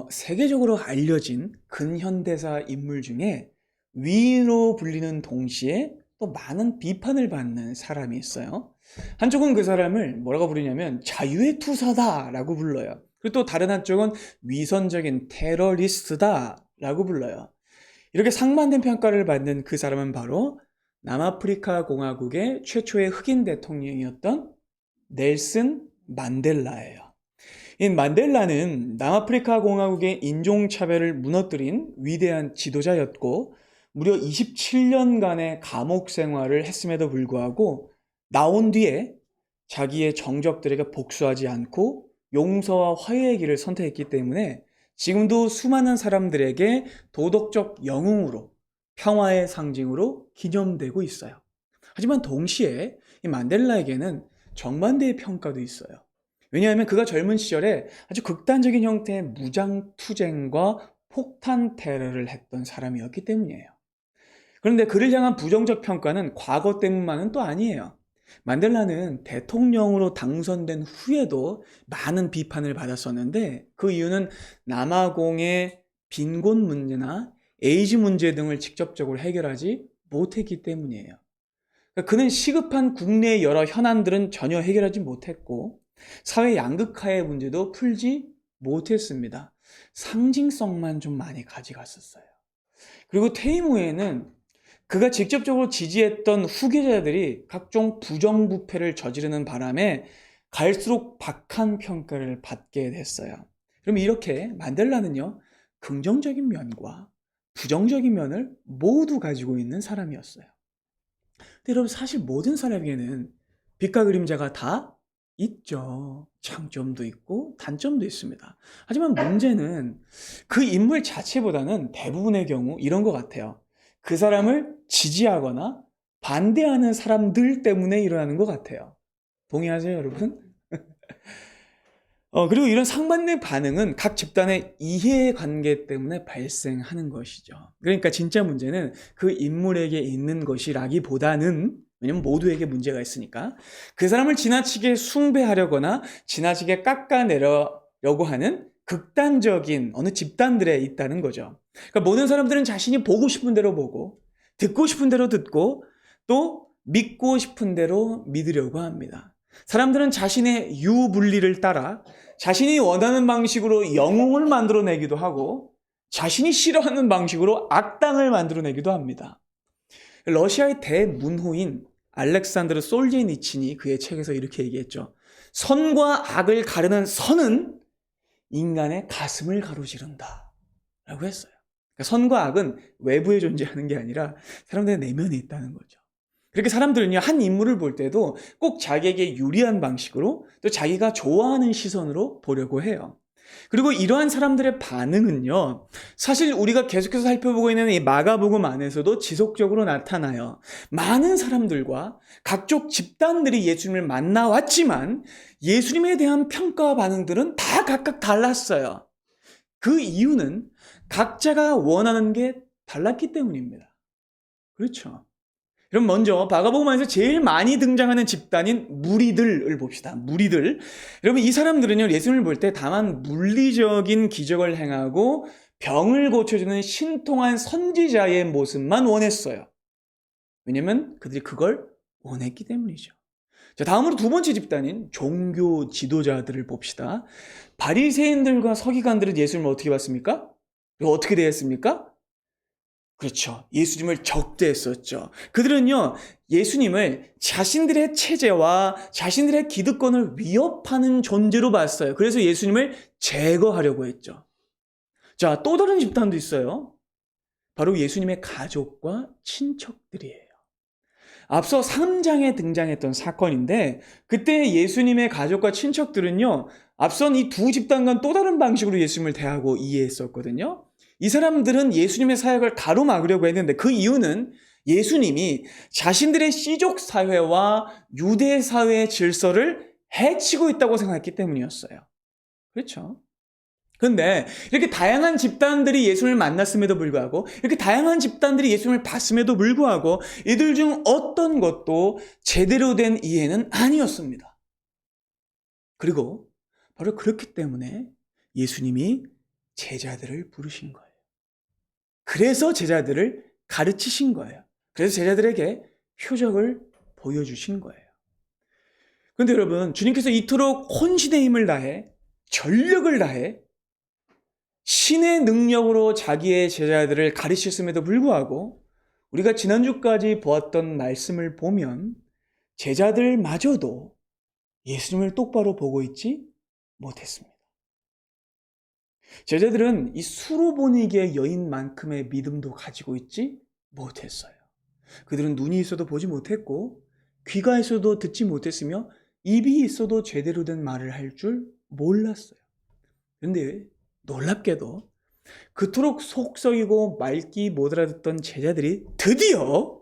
세계적으로 알려진 근현대사 인물 중에 위인으로 불리는 동시에 또 많은 비판을 받는 사람이 있어요. 한쪽은 그 사람을 뭐라고 부르냐면 자유의 투사다라고 불러요. 그리고 또 다른 한쪽은 위선적인 테러리스트다라고 불러요. 이렇게 상반된 평가를 받는 그 사람은 바로 남아프리카 공화국의 최초의 흑인 대통령이었던 넬슨 만델라예요. 이 만델라는 남아프리카 공화국의 인종차별을 무너뜨린 위대한 지도자였고 무려 27년간의 감옥 생활을 했음에도 불구하고 나온 뒤에 자기의 정적들에게 복수하지 않고 용서와 화해의 길을 선택했기 때문에 지금도 수많은 사람들에게 도덕적 영웅으로 평화의 상징으로 기념되고 있어요. 하지만 동시에 이 만델라에게는 정반대의 평가도 있어요. 왜냐하면 그가 젊은 시절에 아주 극단적인 형태의 무장투쟁과 폭탄 테러를 했던 사람이었기 때문이에요. 그런데 그를 향한 부정적 평가는 과거 때문만은 또 아니에요. 만델라는 대통령으로 당선된 후에도 많은 비판을 받았었는데 그 이유는 남아공의 빈곤 문제나 에이즈 문제 등을 직접적으로 해결하지 못했기 때문이에요. 그러니까 그는 시급한 국내의 여러 현안들은 전혀 해결하지 못했고 사회 양극화의 문제도 풀지 못했습니다. 상징성만 좀 많이 가져갔었어요. 그리고 퇴임 후에는 그가 직접적으로 지지했던 후계자들이 각종 부정부패를 저지르는 바람에 갈수록 박한 평가를 받게 됐어요. 그럼 이렇게 만델라는요, 긍정적인 면과 부정적인 면을 모두 가지고 있는 사람이었어요. 근데 여러분, 사실 모든 사람에게는 빛과 그림자가 다 있죠. 장점도 있고 단점도 있습니다. 하지만 문제는 그 인물 자체보다는 대부분의 경우 이런 것 같아요. 그 사람을 지지하거나 반대하는 사람들 때문에 일어나는 것 같아요. 동의하세요, 여러분? 그리고 이런 상반된 반응은 각 집단의 이해관계 때문에 발생하는 것이죠. 그러니까 진짜 문제는 그 인물에게 있는 것이라기보다는, 왜냐면 모두에게 문제가 있으니까, 그 사람을 지나치게 숭배하려거나 지나치게 깎아내려고 하는 극단적인 어느 집단들에 있다는 거죠. 그러니까 모든 사람들은 자신이 보고 싶은 대로 보고, 듣고 싶은 대로 듣고, 또 믿고 싶은 대로 믿으려고 합니다. 사람들은 자신의 유불리를 따라 자신이 원하는 방식으로 영웅을 만들어내기도 하고 자신이 싫어하는 방식으로 악당을 만들어내기도 합니다. 러시아의 대문호인 알렉산드르 솔제니친이 그의 책에서 이렇게 얘기했죠. 선과 악을 가르는 선은 인간의 가슴을 가로지른다 라고 했어요. 그러니까 선과 악은 외부에 존재하는 게 아니라 사람들의 내면에 있다는 거죠. 그렇게 사람들은요, 한 인물을 볼 때도 꼭 자기에게 유리한 방식으로 또 자기가 좋아하는 시선으로 보려고 해요. 그리고 이러한 사람들의 반응은요, 사실 우리가 계속해서 살펴보고 있는 이 마가복음 안에서도 지속적으로 나타나요. 많은 사람들과 각종 집단들이 예수님을 만나왔지만 예수님에 대한 평가와 반응들은 다 각각 달랐어요. 그 이유는 각자가 원하는 게 달랐기 때문입니다. 그렇죠. 그럼 먼저 마가복음에서 제일 많이 등장하는 집단인 무리들을 봅시다. 무리들. 여러분, 이 사람들은요, 예수님을 볼 때 다만 물리적인 기적을 행하고 병을 고쳐주는 신통한 선지자의 모습만 원했어요. 왜냐면 그들이 그걸 원했기 때문이죠. 자, 다음으로 두 번째 집단인 종교 지도자들을 봅시다. 바리새인들과 서기관들은 예수님을 어떻게 봤습니까? 어떻게 대했습니까? 그렇죠. 예수님을 적대했었죠. 그들은요, 예수님을 자신들의 체제와 자신들의 기득권을 위협하는 존재로 봤어요. 그래서 예수님을 제거하려고 했죠. 자, 또 다른 집단도 있어요. 바로 예수님의 가족과 친척들이에요. 앞서 3장에 등장했던 사건인데, 그때 예수님의 가족과 친척들은요, 앞선 이 두 집단과는 또 다른 방식으로 예수님을 대하고 이해했었거든요. 이 사람들은 예수님의 사역을 가로막으려고 했는데 그 이유는 예수님이 자신들의 씨족 사회와 유대 사회의 질서를 해치고 있다고 생각했기 때문이었어요. 그렇죠? 그런데 이렇게 다양한 집단들이 예수님을 만났음에도 불구하고, 이렇게 다양한 집단들이 예수님을 봤음에도 불구하고 이들 중 어떤 것도 제대로 된 이해는 아니었습니다. 그리고 바로 그렇기 때문에 예수님이 제자들을 부르신 거예요. 그래서 제자들을 가르치신 거예요. 그래서 제자들에게 표적을 보여주신 거예요. 그런데 여러분, 주님께서 이토록 혼신의 힘을 다해 전력을 다해 신의 능력으로 자기의 제자들을 가르쳤음에도 불구하고 우리가 지난주까지 보았던 말씀을 보면 제자들마저도 예수님을 똑바로 보고 있지 못했습니다. 제자들은 이 수로보니게 여인만큼의 믿음도 가지고 있지 못했어요. 그들은 눈이 있어도 보지 못했고 귀가 있어도 듣지 못했으며 입이 있어도 제대로 된 말을 할 줄 몰랐어요. 그런데 놀랍게도 그토록 속썩이고 말귀 못 알아듣던 제자들이 드디어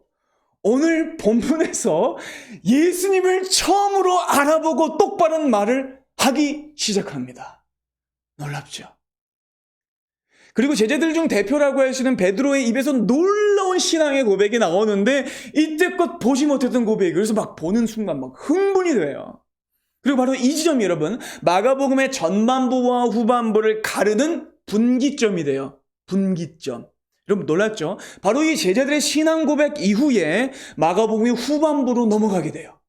오늘 본문에서 예수님을 처음으로 알아보고 똑바른 말을 하기 시작합니다. 놀랍죠? 그리고 제자들 중 대표라고 할 수 있는 베드로의 입에서 놀라운 신앙의 고백이 나오는데 이때껏 보지 못했던 고백이, 그래서 막 보는 순간 막 흥분이 돼요. 그리고 바로 이 지점이 여러분 마가복음의 전반부와 후반부를 가르는 분기점이 돼요. 분기점. 여러분 놀랐죠? 바로 이 제자들의 신앙 고백 이후에 마가복음이 후반부로 넘어가게 돼요.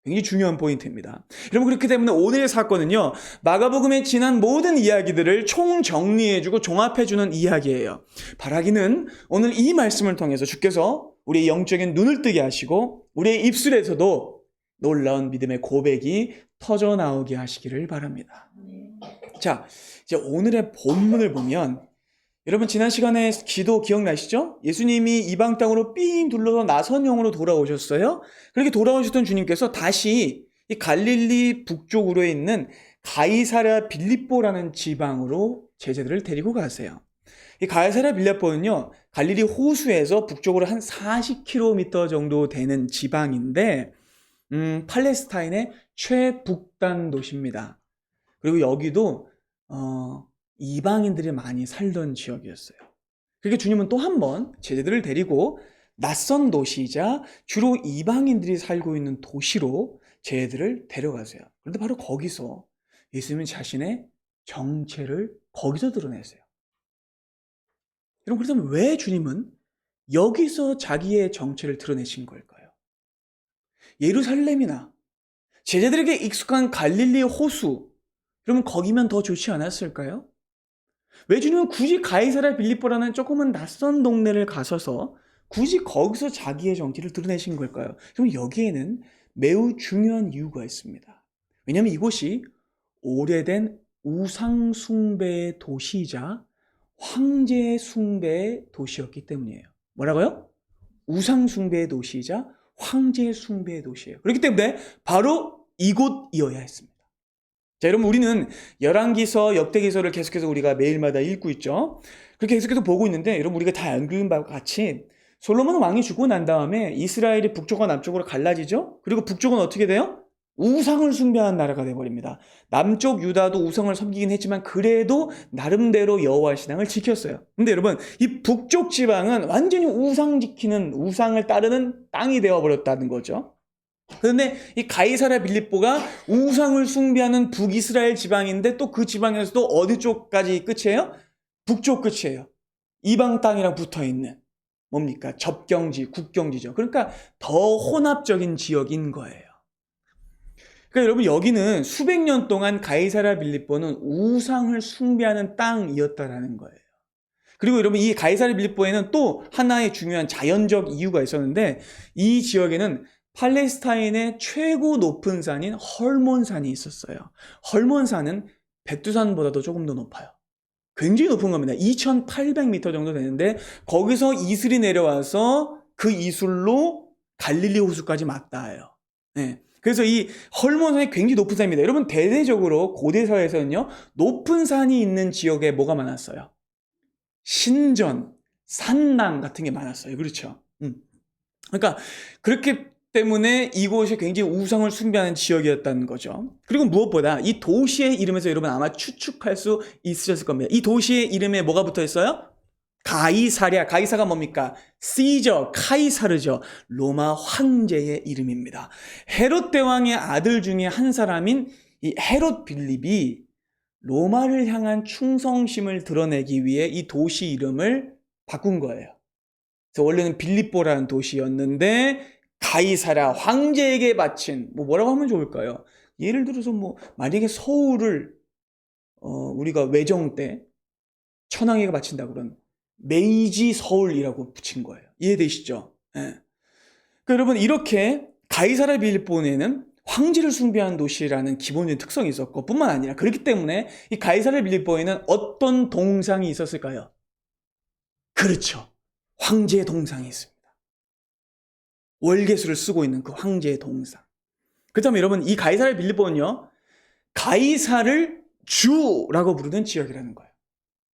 굉장히 중요한 포인트입니다. 여러분 그렇기 때문에 오늘의 사건은요, 마가복음에 지난 모든 이야기들을 총정리해주고 종합해주는 이야기예요. 바라기는 오늘 이 말씀을 통해서 주께서 우리의 영적인 눈을 뜨게 하시고 우리의 입술에서도 놀라운 믿음의 고백이 터져나오게 하시기를 바랍니다. 자, 이제 오늘의 본문을 보면 여러분 지난 시간에 기도 기억나시죠? 예수님이 이방 땅으로 삥 둘러서 나선형으로 돌아오셨어요. 그렇게 돌아오셨던 주님께서 다시 이 갈릴리 북쪽으로 있는 가이사랴 빌립보라는 지방으로 제자들을 데리고 가세요. 이 가이사랴 빌립보는요, 갈릴리 호수에서 북쪽으로 한 40km 정도 되는 지방인데 팔레스타인의 최북단 도시입니다. 그리고 여기도 이방인들이 많이 살던 지역이었어요. 그러니까 주님은 또 한 번 제자들을 데리고 낯선 도시이자 주로 이방인들이 살고 있는 도시로 제자들을 데려가세요. 그런데 바로 거기서 예수님은 자신의 정체를 거기서 드러내세요. 여러분 그렇다면 왜 주님은 여기서 자기의 정체를 드러내신 걸까요? 예루살렘이나 제자들에게 익숙한 갈릴리 호수, 그러면 거기면 더 좋지 않았을까요? 왜 주님은 굳이 가이사랴 빌립보라는 조금은 낯선 동네를 가셔서 굳이 거기서 자기의 정체를 드러내신 걸까요? 그럼 여기에는 매우 중요한 이유가 있습니다. 왜냐하면 이곳이 오래된 우상 숭배의 도시이자 황제 숭배의 도시였기 때문이에요. 뭐라고요? 우상 숭배의 도시이자 황제 숭배의 도시예요. 그렇기 때문에 바로 이곳이어야 했습니다. 자, 여러분 우리는 열왕기서, 역대기서를 계속해서 우리가 매일마다 읽고 있죠. 그렇게 계속해서 보고 있는데 여러분 우리가 다 읽은 바와 같이 솔로몬 왕이 죽고 난 다음에 이스라엘이 북쪽과 남쪽으로 갈라지죠. 그리고 북쪽은 어떻게 돼요? 우상을 숭배하는 나라가 돼버립니다. 남쪽 유다도 우상을 섬기긴 했지만 그래도 나름대로 여호와 신앙을 지켰어요. 근데 여러분 이 북쪽 지방은 완전히 우상 지키는, 우상을 따르는 땅이 되어버렸다는 거죠. 그런데 이 가이사랴 빌립보가 우상을 숭배하는 북이스라엘 지방인데 또 그 지방에서도 어디 쪽까지 끝이에요? 북쪽 끝이에요. 이방 땅이랑 붙어있는 뭡니까? 접경지, 국경지죠. 그러니까 더 혼합적인 지역인 거예요. 그러니까 여러분 여기는 수백 년 동안 가이사랴 빌립보는 우상을 숭배하는 땅이었다라는 거예요. 그리고 여러분 이 가이사랴 빌립보에는 또 하나의 중요한 자연적 이유가 있었는데 이 지역에는 팔레스타인의 최고 높은 산인 헐몬산이 있었어요. 헐몬산은 백두산보다도 조금 더 높아요. 굉장히 높은 겁니다. 2,800m 정도 되는데 거기서 이슬이 내려와서 그 이슬로 갈릴리 호수까지 맞닿아요. 네. 그래서 이 헐몬산이 굉장히 높은 산입니다. 여러분 대대적으로 고대사회에서는요, 높은 산이 있는 지역에 뭐가 많았어요? 신전, 산랑 같은 게 많았어요. 그렇죠? 그러니까 그렇기 때문에 이곳이 굉장히 우상을 숭배하는 지역이었다는 거죠. 그리고 무엇보다 이 도시의 이름에서 여러분 아마 추측할 수 있으셨을 겁니다. 이 도시의 이름에 뭐가 붙어 있어요? 가이사랴. 가이사가 뭡니까? 시저, 카이사르죠. 로마 황제의 이름입니다. 헤롯 대왕의 아들 중에 한 사람인 이 헤롯 빌립이 로마를 향한 충성심을 드러내기 위해 이 도시 이름을 바꾼 거예요. 그래서 원래는 빌립보라는 도시였는데 가이사랴 황제에게 바친 뭐라고 하면 좋을까요? 예를 들어서 만약에 서울을 우리가 외정 때 천황이가 바친다 그러면 메이지 서울이라고 붙인 거예요. 이해되시죠? 예. 그러니까 여러분 이렇게 가이사랴 빌립보에는 황제를 숭배하는 도시라는 기본적인 특성이 있었고 뿐만 아니라 그렇기 때문에 이 가이사랴 빌립보에는 어떤 동상이 있었을까요? 그렇죠. 황제의 동상이 있습니다. 월계수를 쓰고 있는 그 황제의 동상. 그렇다면 여러분 이 가이사랴 빌립보는요. 가이사를 주라고 부르는 지역이라는 거예요.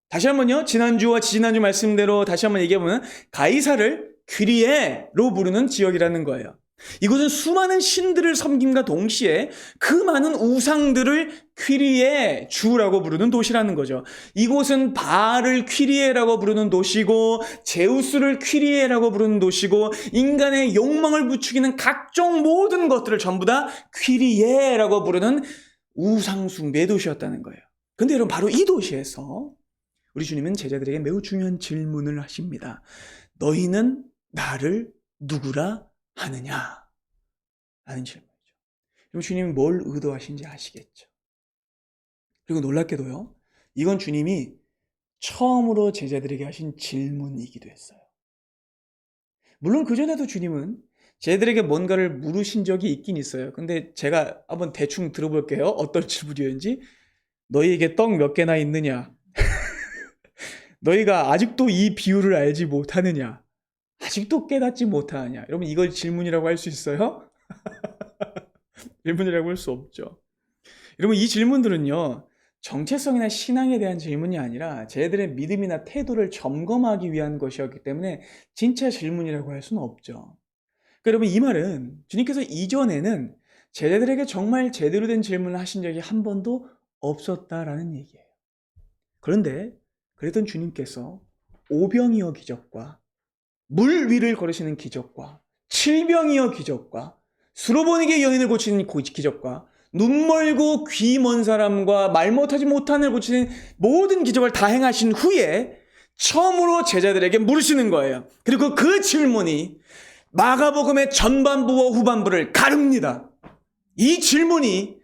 다시 한번요. 지난주와 지난주 말씀대로 다시 한번 얘기해보면 가이사를 퀴리에로 부르는 지역이라는 거예요. 이곳은 수많은 신들을 섬김과 동시에 그 많은 우상들을 퀴리에 주라고 부르는 도시라는 거죠. 이곳은 바알을 퀴리에라고 부르는 도시고 제우스를 퀴리에라고 부르는 도시고 인간의 욕망을 부추기는 각종 모든 것들을 전부 다 퀴리에라고 부르는 우상 숭배의 도시였다는 거예요. 근데 여러분 바로 이 도시에서 우리 주님은 제자들에게 매우 중요한 질문을 하십니다. 너희는 나를 누구라 하느냐? 라는 질문이죠. 그럼 주님이 뭘 의도하신지 아시겠죠? 그리고 놀랍게도요. 이건 주님이 처음으로 제자들에게 하신 질문이기도 했어요. 물론 그전에도 주님은 제자들에게 뭔가를 물으신 적이 있긴 있어요. 근데 제가 한번 대충 들어볼게요. 어떤 질문이었는지. 너희에게 떡 몇 개나 있느냐? 너희가 아직도 이 비유를 알지 못하느냐? 아직도 깨닫지 못하느냐? 여러분 이걸 질문이라고 할 수 있어요? 질문이라고 할 수 없죠. 여러분 이 질문들은요. 정체성이나 신앙에 대한 질문이 아니라 제들의 믿음이나 태도를 점검하기 위한 것이었기 때문에 진짜 질문이라고 할 수는 없죠. 그러니까 여러분 이 말은 주님께서 이전에는 제자들에게 정말 제대로 된 질문을 하신 적이 한 번도 없었다라는 얘기예요. 그런데 그랬던 주님께서 오병이어 기적과 물 위를 걸으시는 기적과 칠병이어 기적과 수로보니게 여인을 고치는 기적과 눈 멀고 귀 먼 사람과 말 못하지 못하는 을 고치는 모든 기적을 다 행하신 후에 처음으로 제자들에게 물으시는 거예요. 그리고 그 질문이 마가복음의 전반부와 후반부를 가릅니다. 이 질문이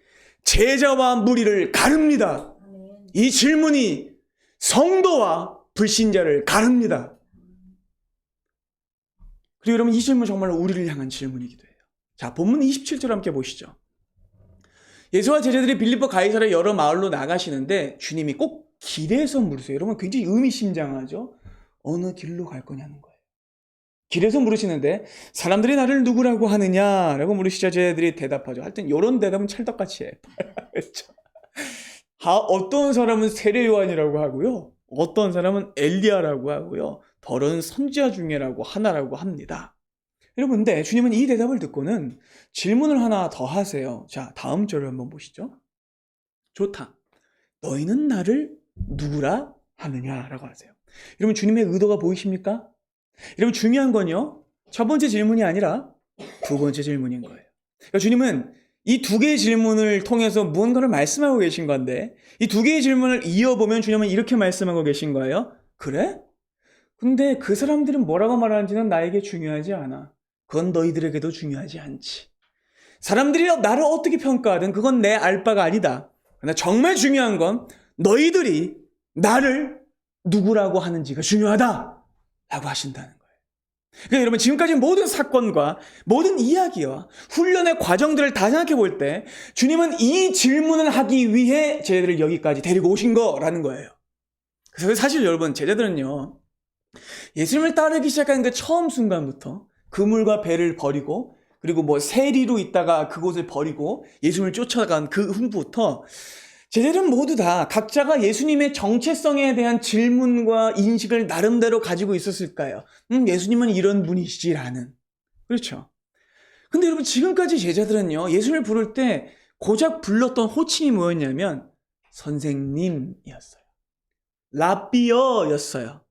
제자와 무리를 가릅니다. 이 질문이 성도와 불신자를 가릅니다. 그리고 여러분 이 질문 정말 우리를 향한 질문이기도 해요. 자, 본문 27절 함께 보시죠. 예수와 제자들이 빌립보 가이사랴 여러 마을로 나가시는데 주님이 꼭 길에서 물으세요. 여러분 굉장히 의미심장하죠. 어느 길로 갈 거냐는 거예요. 길에서 물으시는데 사람들이 나를 누구라고 하느냐라고 물으시자 제자들이 대답하죠. 하여튼 이런 대답은 찰떡같이 해. 그렇죠? 어떤 사람은 세례 요한이라고 하고요. 어떤 사람은 엘리야라고 하고요. 더러운 선지자 중에라고 하나라고 합니다. 여러분, 근데 주님은 이 대답을 듣고는 질문을 하나 더 하세요. 자, 다음 절을 한번 보시죠. 좋다. 너희는 나를 누구라 하느냐라고 하세요. 여러분, 주님의 의도가 보이십니까? 여러분, 중요한 건요. 첫 번째 질문이 아니라 두 번째 질문인 거예요. 그러니까 주님은 이 두 개의 질문을 통해서 무언가를 말씀하고 계신 건데 이 두 개의 질문을 이어보면 주님은 이렇게 말씀하고 계신 거예요. 그래? 근데 그 사람들은 뭐라고 말하는지는 나에게 중요하지 않아. 그건 너희들에게도 중요하지 않지. 사람들이 나를 어떻게 평가하든 그건 내 알 바가 아니다. 그러나 정말 중요한 건 너희들이 나를 누구라고 하는지가 중요하다 라고 하신다는 거예요. 그러니까 여러분 지금까지 모든 사건과 모든 이야기와 훈련의 과정들을 다 생각해 볼 때 주님은 이 질문을 하기 위해 제자들을 여기까지 데리고 오신 거라는 거예요. 그래서 사실 여러분 제자들은요 예수님을 따르기 시작한 그 처음 순간부터 그물과 배를 버리고 그리고 세리로 있다가 그곳을 버리고 예수님을 쫓아간 그 후부터 제자들은 모두 다 각자가 예수님의 정체성에 대한 질문과 인식을 나름대로 가지고 있었을까요? 예수님은 이런 분이시지라는. 그렇죠. 근데 여러분 지금까지 제자들은요 예수님을 부를 때 고작 불렀던 호칭이 뭐였냐면 선생님이었어요. 라비어였어요.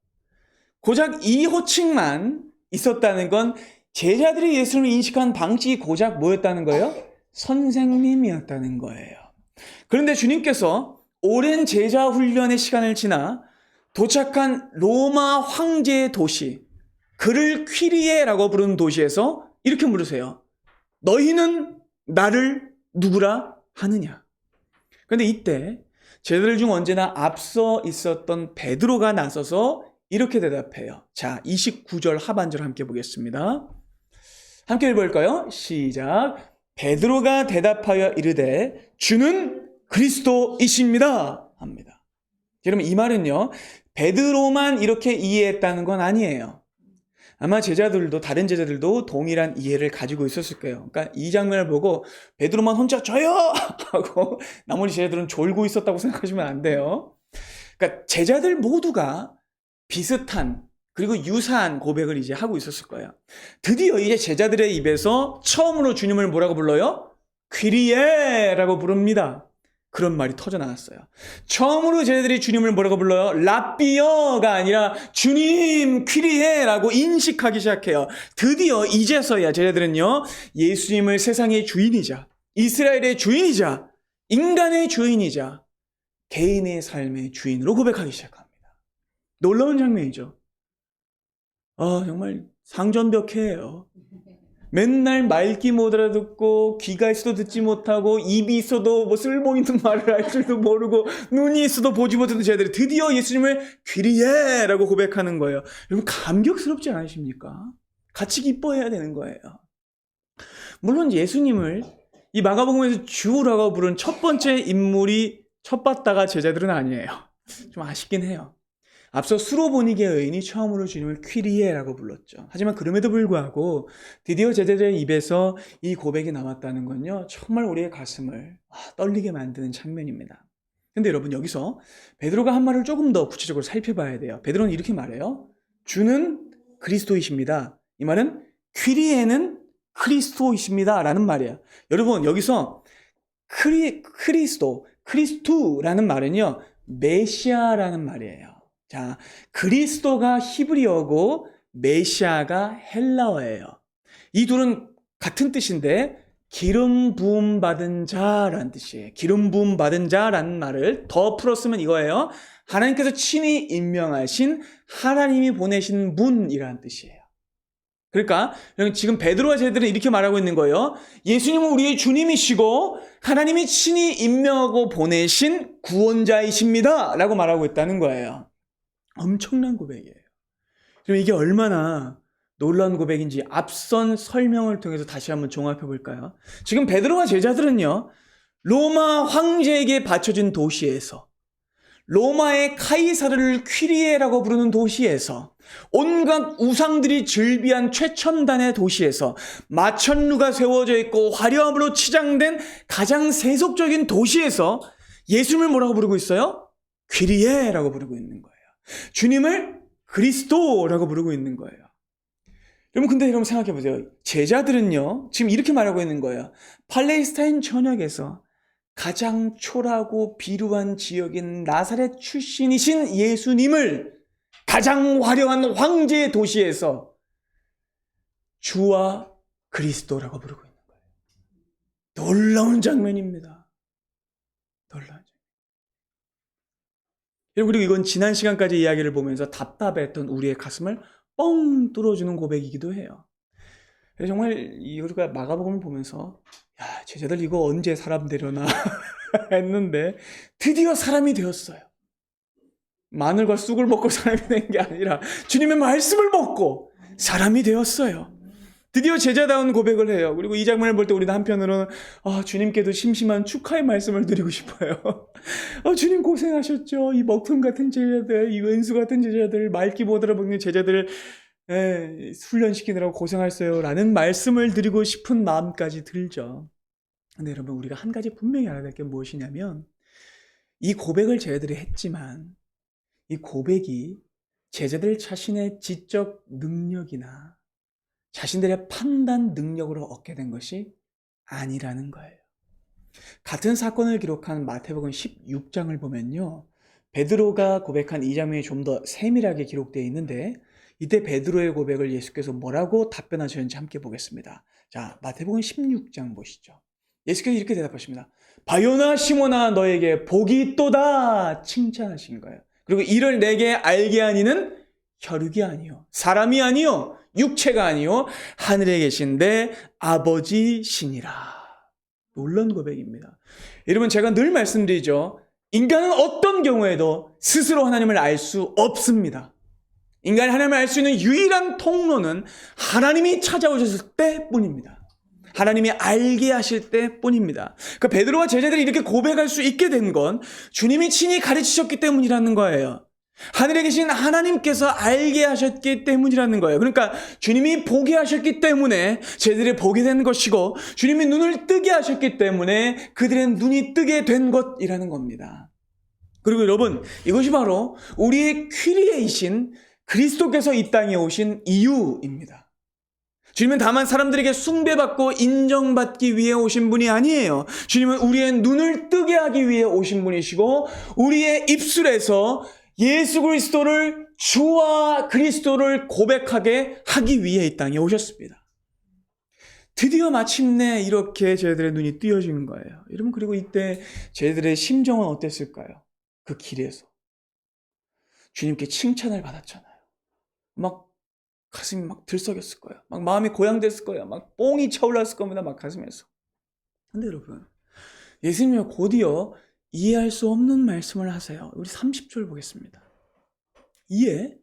고작 이 호칭만 있었다는 건 제자들이 예수님을 인식한 방식이 고작 뭐였다는 거예요? 선생님이었다는 거예요. 그런데 주님께서 오랜 제자 훈련의 시간을 지나 도착한 로마 황제의 도시, 그를 퀴리에라고 부르는 도시에서 이렇게 물으세요. 너희는 나를 누구라 하느냐? 그런데 이때 제자들 중 언제나 앞서 있었던 베드로가 나서서 이렇게 대답해요. 자, 29절 하반절 함께 보겠습니다. 함께 읽어볼까요? 시작. 베드로가 대답하여 이르되 주는 그리스도이십니다 합니다. 여러분, 이 말은요, 베드로만 이렇게 이해했다는 건 아니에요. 아마 제자들도, 다른 제자들도 동일한 이해를 가지고 있었을 거예요. 그러니까 이 장면을 보고 베드로만 혼자 저요 하고 나머지 제자들은 졸고 있었다고 생각하시면 안 돼요. 그러니까 제자들 모두가 비슷한, 그리고 유사한 고백을 이제 하고 있었을 거예요. 드디어 이제 제자들의 입에서 처음으로 주님을 뭐라고 불러요? 퀴리에라고 부릅니다. 그런 말이 터져 나왔어요. 처음으로 제자들이 주님을 뭐라고 불러요? 라삐어가 아니라 주님 퀴리에라고 인식하기 시작해요. 드디어 이제서야 제자들은요, 예수님을 세상의 주인이자, 이스라엘의 주인이자, 인간의 주인이자, 개인의 삶의 주인으로 고백하기 시작합니다. 놀라운 장면이죠. 정말 상전벽해예요. 맨날 말귀 못 알아듣고, 귀가 있어도 듣지 못하고, 입이 있어도 뭐 쓸모있는 말을 할 줄도 모르고, 눈이 있어도 보지 못하는 제자들이 드디어 예수님을 퀴리에라고 고백하는 거예요. 여러분, 감격스럽지 않으십니까? 같이 기뻐해야 되는 거예요. 물론 예수님을 이 마가복음에서 주라고 부른 첫 번째 인물이 첫 봤다가 제자들은 아니에요. 좀 아쉽긴 해요. 앞서 수로보니게 여인이 처음으로 주님을 퀴리에라고 불렀죠. 하지만 그럼에도 불구하고 드디어 제자들의 입에서 이 고백이 나왔다는 건요, 정말 우리의 가슴을 떨리게 만드는 장면입니다. 근데 여러분, 여기서 베드로가 한 말을 조금 더 구체적으로 살펴봐야 돼요. 베드로는 이렇게 말해요. 주는 그리스도이십니다. 이 말은 퀴리에는 그리스도이십니다 라는 말이에요. 여러분, 여기서 크리스토라는 말은요, 메시아라는 말이에요. 자, 그리스도가 히브리어고 메시아가 헬라어예요. 이 둘은 같은 뜻인데 기름 부음 받은 자라는 뜻이에요. 기름 부음 받은 자라는 말을 더 풀었으면 이거예요. 하나님께서 친히 임명하신, 하나님이 보내신 분이라는 뜻이에요. 그러니까 지금 베드로와 제자들은 이렇게 말하고 있는 거예요. 예수님은 우리의 주님이시고 하나님이 친히 임명하고 보내신 구원자이십니다 라고 말하고 있다는 거예요. 엄청난 고백이에요. 그럼 이게 얼마나 놀라운 고백인지 앞선 설명을 통해서 다시 한번 종합해 볼까요? 지금 베드로와 제자들은요, 로마 황제에게 바쳐진 도시에서, 로마의 카이사르를 퀴리에라고 부르는 도시에서, 온갖 우상들이 즐비한 최첨단의 도시에서, 마천루가 세워져 있고 화려함으로 치장된 가장 세속적인 도시에서 예수님을 뭐라고 부르고 있어요? 퀴리에라고 부르고 있는 거예요. 주님을 그리스도라고 부르고 있는 거예요. 근데 여러분 생각해 보세요. 제자들은요, 지금 이렇게 말하고 있는 거예요. 팔레스타인 전역에서 가장 초라하고 비루한 지역인 나사렛 출신이신 예수님을 가장 화려한 황제의 도시에서 주와 그리스도라고 부르고 있는 거예요. 놀라운 장면입니다. 놀라운 장면. 그리고 이건 지난 시간까지 이야기를 보면서 답답했던 우리의 가슴을 뻥 뚫어주는 고백이기도 해요. 그래서 정말 우리가 마가복음을 보면서 제자들 이거 언제 사람 되려나 했는데 드디어 사람이 되었어요. 마늘과 쑥을 먹고 사람이 된 게 아니라 주님의 말씀을 먹고 사람이 되었어요. 드디어 제자다운 고백을 해요. 그리고 이 장면을 볼 때 우리는 한편으로는 주님께도 심심한 축하의 말씀을 드리고 싶어요. 주님 고생하셨죠. 이 먹통 같은 제자들, 이 은수 같은 제자들, 말귀 못 알아먹는 제자들 훈련시키느라고 고생하셨어요 라는 말씀을 드리고 싶은 마음까지 들죠. 근데 여러분, 우리가 한 가지 분명히 알아야 될 게 무엇이냐면, 이 고백을 제자들이 했지만 이 고백이 제자들 자신의 지적 능력이나 자신들의 판단 능력으로 얻게 된 것이 아니라는 거예요. 같은 사건을 기록한 마태복음 16장을 보면요, 베드로가 고백한 이 장면이 좀 더 세밀하게 기록되어 있는데, 이때 베드로의 고백을 예수께서 뭐라고 답변하셨는지 함께 보겠습니다. 자, 마태복음 16장 보시죠. 예수께서 이렇게 대답하십니다. 바요나 시몬아 너에게 복이 있도다 칭찬하신 거예요. 그리고 이를 내게 알게 하니는 혈육이 아니요 사람이 아니요 육체가 아니요 하늘에 계신 내 아버지시니라. 놀라운 고백입니다. 여러분, 제가 늘 말씀드리죠. 인간은 어떤 경우에도 스스로 하나님을 알 수 없습니다. 인간이 하나님을 알 수 있는 유일한 통로는 하나님이 찾아오셨을 때뿐입니다. 하나님이 알게 하실 때뿐입니다. 그러니까 베드로와 제자들이 이렇게 고백할 수 있게 된 건 주님이 친히 가르치셨기 때문이라는 거예요. 하늘에 계신 하나님께서 알게 하셨기 때문이라는 거예요. 그러니까 주님이 보게 하셨기 때문에 제자들이 보게 된 것이고, 주님이 눈을 뜨게 하셨기 때문에 그들의 눈이 뜨게 된 것이라는 겁니다. 그리고 여러분, 이것이 바로 우리의 퀴리에이신 그리스도께서 이 땅에 오신 이유입니다. 주님은 다만 사람들에게 숭배받고 인정받기 위해 오신 분이 아니에요. 주님은 우리의 눈을 뜨게 하기 위해 오신 분이시고, 우리의 입술에서 예수 그리스도를, 주와 그리스도를 고백하게 하기 위해 이 땅에 오셨습니다. 드디어 마침내 이렇게 제자들의 눈이 뜨여진 거예요. 여러분, 그리고 이때 제자들의 심정은 어땠을까요? 그 길에서 주님께 칭찬을 받았잖아요. 막 가슴이 막 들썩였을 거예요. 막 마음이 고양됐을 거예요. 막 뽕이 차올랐을 겁니다. 막 가슴에서. 근데 여러분, 예수님이 곧이어 이해할 수 없는 말씀을 하세요. 우리 30절 보겠습니다. 이에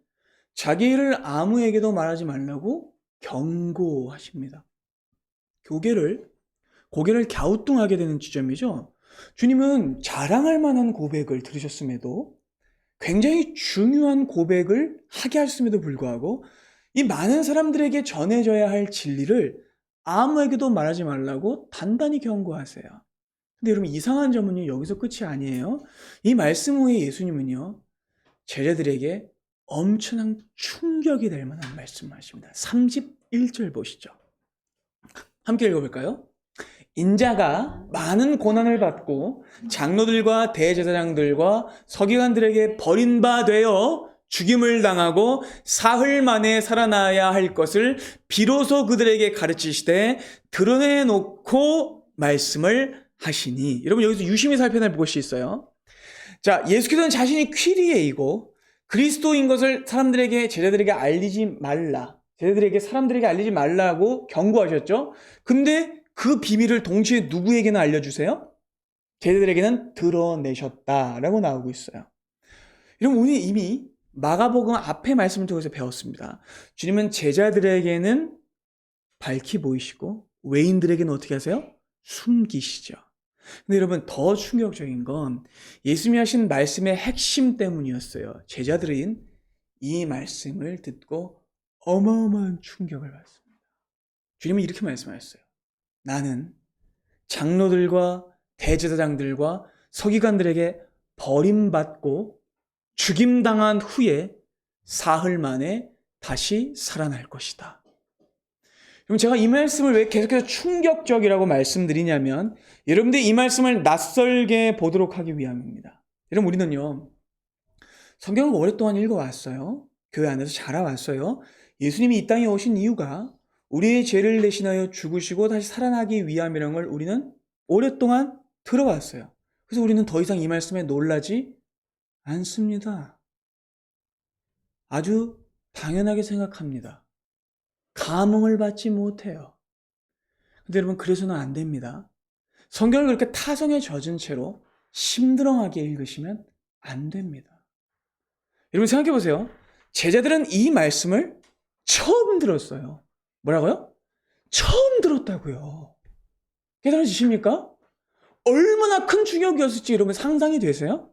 자기 일을 아무에게도 말하지 말라고 경고하십니다. 고개를 갸우뚱하게 되는 지점이죠. 주님은 자랑할 만한 고백을 들으셨음에도, 굉장히 중요한 고백을 하게 하셨음에도 불구하고 이 많은 사람들에게 전해져야 할 진리를 아무에게도 말하지 말라고 단단히 경고하세요. 근데 여러분, 이상한 점은요, 여기서 끝이 아니에요. 이 말씀 후에 예수님은요, 제자들에게 엄청난 충격이 될 만한 말씀을 하십니다. 31절 보시죠. 함께 읽어볼까요? 인자가 많은 고난을 받고 장로들과 대제사장들과 서기관들에게 버림받아 죽임을 당하고 사흘 만에 살아나야 할 것을 비로소 그들에게 가르치시되 드러내놓고 말씀을 하시니. 여러분, 여기서 유심히 살펴볼 것이 있어요. 자, 예수께서는 자신이 퀴리에이고 그리스도인 것을 제자들에게 알리지 말라. 사람들에게 알리지 말라고 경고하셨죠. 근데 그 비밀을 동시에 누구에게나 알려주세요? 제자들에게는 드러내셨다라고 나오고 있어요. 여러분, 우리 이미 마가복음 앞에 말씀을 통해서 배웠습니다. 주님은 제자들에게는 밝히 보이시고 외인들에게는 어떻게 하세요? 숨기시죠. 근데 여러분, 더 충격적인 건 예수님이 하신 말씀의 핵심 때문이었어요. 제자들은 이 말씀을 듣고 어마어마한 충격을 받습니다. 주님은 이렇게 말씀하셨어요. 나는 장로들과 대제사장들과 서기관들에게 버림받고 죽임당한 후에 사흘 만에 다시 살아날 것이다. 그럼 제가 이 말씀을 왜 계속해서 충격적이라고 말씀드리냐면, 여러분들이 이 말씀을 낯설게 보도록 하기 위함입니다. 여러분, 우리는요, 성경을 오랫동안 읽어왔어요. 교회 안에서 자라왔어요. 예수님이 이 땅에 오신 이유가 우리의 죄를 대신하여 죽으시고 다시 살아나기 위함이라는 걸 우리는 오랫동안 들어왔어요. 그래서 우리는 더 이상 이 말씀에 놀라지 않습니다. 아주 당연하게 생각합니다. 감흥을 받지 못해요. 근데 여러분, 그래서는 안 됩니다. 성경을 그렇게 타성에 젖은 채로 심드렁하게 읽으시면 안 됩니다. 여러분, 생각해 보세요. 제자들은 이 말씀을 처음 들었어요. 뭐라고요? 처음 들었다고요. 깨달아지십니까? 얼마나 큰 충격이었을지 여러분 상상이 되세요?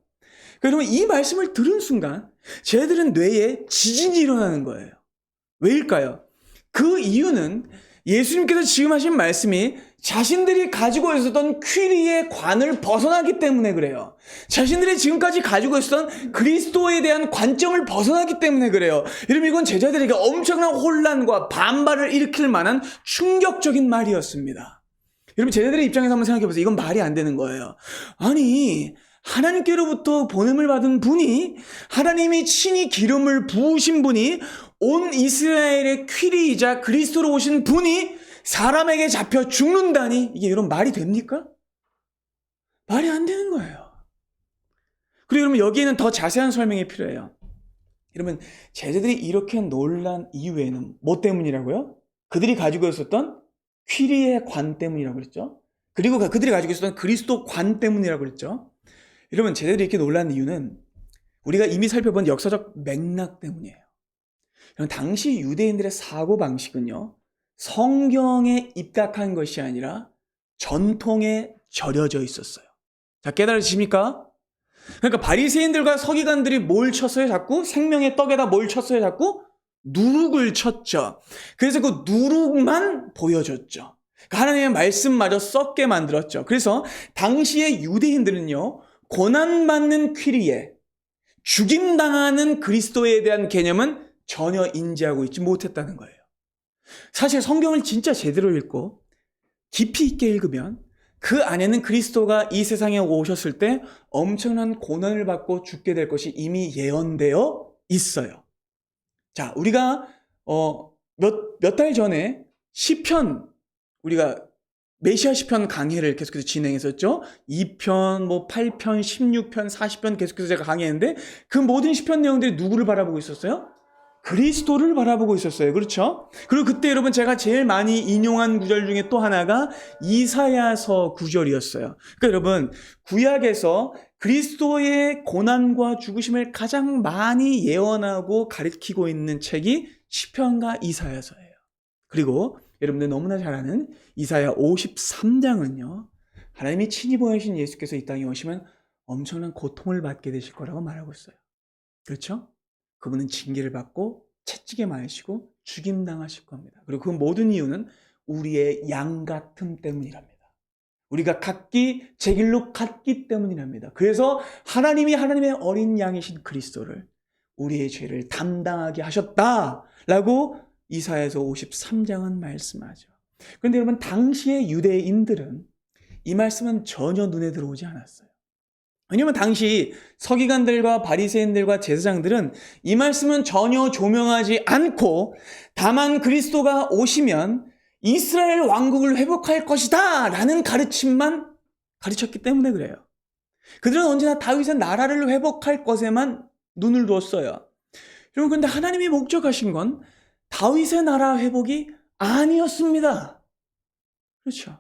여러분, 이 말씀을 들은 순간 제자들은 뇌에 지진이 일어나는 거예요. 왜일까요? 그 이유는 예수님께서 지금 하신 말씀이 자신들이 가지고 있었던 퀴리의 관을 벗어나기 때문에 그래요. 자신들이 지금까지 가지고 있었던 그리스도에 대한 관점을 벗어나기 때문에 그래요. 여러분, 이건 제자들에게 엄청난 혼란과 반발을 일으킬 만한 충격적인 말이었습니다. 여러분, 제자들의 입장에서 한번 생각해 보세요. 이건 말이 안 되는 거예요. 아니, 하나님께로부터 보냄을 받은 분이, 하나님이 친히 기름을 부으신 분이, 온 이스라엘의 퀴리이자 그리스도로 오신 분이 사람에게 잡혀 죽는다니, 이게 이런 말이 됩니까? 말이 안 되는 거예요. 그리고 여러분 여기에는 더 자세한 설명이 필요해요. 여러분 제자들이 이렇게 놀란 이유에는 뭐 때문이라고요? 그들이 가지고 있었던 퀴리의 관 때문이라고 그랬죠. 그리고 그들이 가지고 있었던 그리스도 관 때문이라고 그랬죠. 여러분 제자들이 이렇게 놀란 이유는 우리가 이미 살펴본 역사적 맥락 때문이에요. 당시 유대인들의 사고방식은요, 성경에 입각한 것이 아니라 전통에 절여져 있었어요. 자, 깨달으십니까? 그러니까 바리새인들과 서기관들이 뭘 쳤어요? 자꾸 생명의 떡에다 뭘 쳤어요? 자꾸 누룩을 쳤죠. 그래서 그 누룩만 보여줬죠. 하나님의 말씀마저 썩게 만들었죠. 그래서 당시의 유대인들은요, 고난받는 퀴리에 죽임당하는 그리스도에 대한 개념은 전혀 인지하고 있지 못했다는 거예요. 사실 성경을 진짜 제대로 읽고 깊이 있게 읽으면 그 안에는 그리스도가 이 세상에 오셨을 때 엄청난 고난을 받고 죽게 될 것이 이미 예언되어 있어요. 자, 우리가 몇 달 전에 시편, 우리가 메시아 시편 강해를 계속해서 진행했었죠. 2편, 8편, 16편, 40편 계속해서 제가 강의했는데 그 모든 시편 내용들이 누구를 바라보고 있었어요? 그리스도를 바라보고 있었어요. 그렇죠? 그리고 그때 여러분 제가 제일 많이 인용한 구절 중에 또 하나가 이사야서 구절이었어요. 그러니까 여러분 구약에서 그리스도의 고난과 죽으심을 가장 많이 예언하고 가르치고 있는 책이 시편과 이사야서예요. 그리고 여러분들 너무나 잘 아는 이사야 53장은요. 하나님이 친히 보내신 예수께서 이 땅에 오시면 엄청난 고통을 받게 되실 거라고 말하고 있어요. 그렇죠? 그분은 징계를 받고 채찍에 맞으시고 죽임당하실 겁니다. 그리고 그 모든 이유는 우리의 양 같음 때문이랍니다. 우리가 각기 제 길로 갔기 때문이랍니다. 그래서 하나님이 하나님의 어린 양이신 그리스도를 우리의 죄를 담당하게 하셨다라고 이사야서 53장은 말씀하죠. 그런데 여러분 당시의 유대인들은 이 말씀은 전혀 눈에 들어오지 않았어요. 왜냐하면 당시 서기관들과 바리새인들과 제사장들은 이 말씀은 전혀 조명하지 않고 다만 그리스도가 오시면 이스라엘 왕국을 회복할 것이다 라는 가르침만 가르쳤기 때문에 그래요. 그들은 언제나 다윗의 나라를 회복할 것에만 눈을 두었어요. 여러분 그런데 하나님이 목적하신 건 다윗의 나라 회복이 아니었습니다. 그렇죠.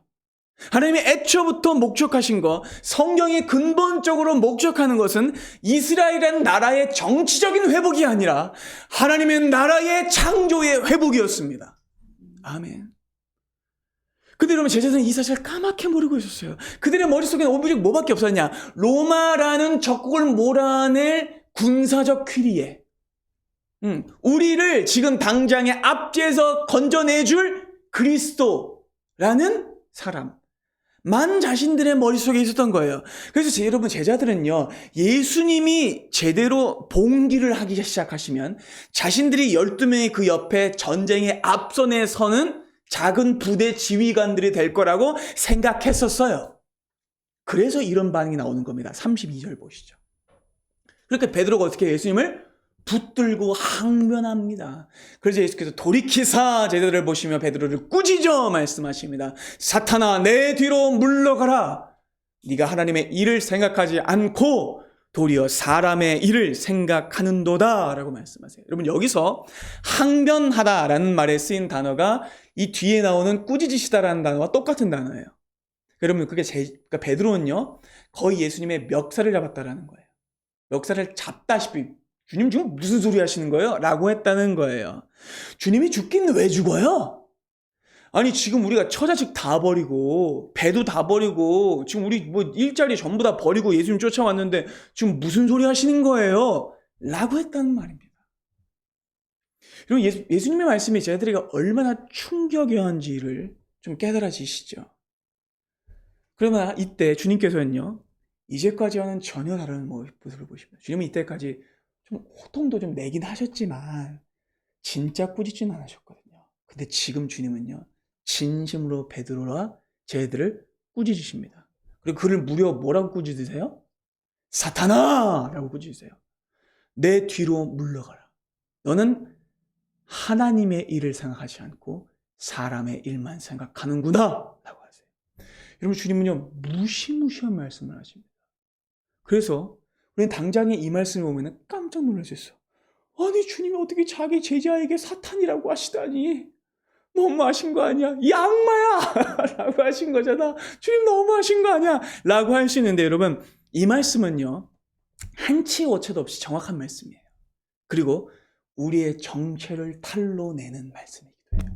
하나님이 애초부터 목적하신 것, 성경이 근본적으로 목적하는 것은 이스라엘이라는 나라의 정치적인 회복이 아니라 하나님의 나라의 창조의 회복이었습니다. 아멘. 근데 여러분 제자들은 이 사실을 까맣게 모르고 있었어요. 그들의 머릿속에는 오직 뭐밖에 없었냐? 로마라는 적국을 몰아낼 군사적 퀴리에 우리를 지금 당장에 압제해서 건져내줄 그리스도라는 사람 만 자신들의 머릿속에 있었던 거예요. 그래서 여러분 제자들은요, 예수님이 제대로 봉기를 하기 시작하시면 자신들이 12명의 그 옆에 전쟁의 앞선에 서는 작은 부대 지휘관들이 될 거라고 생각했었어요. 그래서 이런 반응이 나오는 겁니다. 32절 보시죠. 그러니까 베드로가 어떻게 예수님을 붙들고 항변합니다. 그래서 예수께서 돌이키사 제자들을 보시며 베드로를 꾸짖어 말씀하십니다. 사탄아 내 뒤로 물러가라. 네가 하나님의 일을 생각하지 않고 도리어 사람의 일을 생각하는도다 라고 말씀하세요. 여러분 여기서 항변하다라는 말에 쓰인 단어가 이 뒤에 나오는 꾸짖으시다라는 단어와 똑같은 단어예요. 여러분 그러니까 베드로는요 거의 예수님의 멱살을 잡았다라는 거예요. 멱살을 잡다시피 주님 지금 무슨 소리 하시는 거예요? 라고 했다는 거예요. 주님이 죽긴 왜 죽어요? 아니 지금 우리가 처자식 다 버리고 배도 다 버리고 지금 우리 일자리 전부 다 버리고 예수님 쫓아왔는데 지금 무슨 소리 하시는 거예요? 라고 했다는 말입니다. 여러분 예수님의 말씀이 제자들에게 얼마나 충격이었는지를 좀 깨달아지시죠? 그러나 이때 주님께서는요 이제까지와는 전혀 다른 모습을 보십니다. 주님은 이때까지 좀 호통도 좀 내긴 하셨지만 진짜 꾸짖지는 않으셨거든요. 근데 지금 주님은요 진심으로 베드로와 제자들을 꾸짖으십니다. 그리고 그를 무려 뭐라고 꾸짖으세요? 사탄아! 라고 꾸짖으세요. 내 뒤로 물러가라. 너는 하나님의 일을 생각하지 않고 사람의 일만 생각하는구나 라고 하세요. 여러분, 주님은요 무시무시한 말씀을 하십니다. 그래서 우리는 당장에 이 말씀을 보면 깜짝 놀랄 수 있어요. 아니, 주님이 어떻게 자기 제자에게 사탄이라고 하시다니, 너무하신 거 아니야? 이 악마야! 라고 하신 거잖아. 주님 너무하신 거 아니야? 라고 할 수 있는데, 여러분, 이 말씀은요 한치 오차도 없이 정확한 말씀이에요. 그리고 우리의 정체를 탈로 내는 말씀이기도 해요.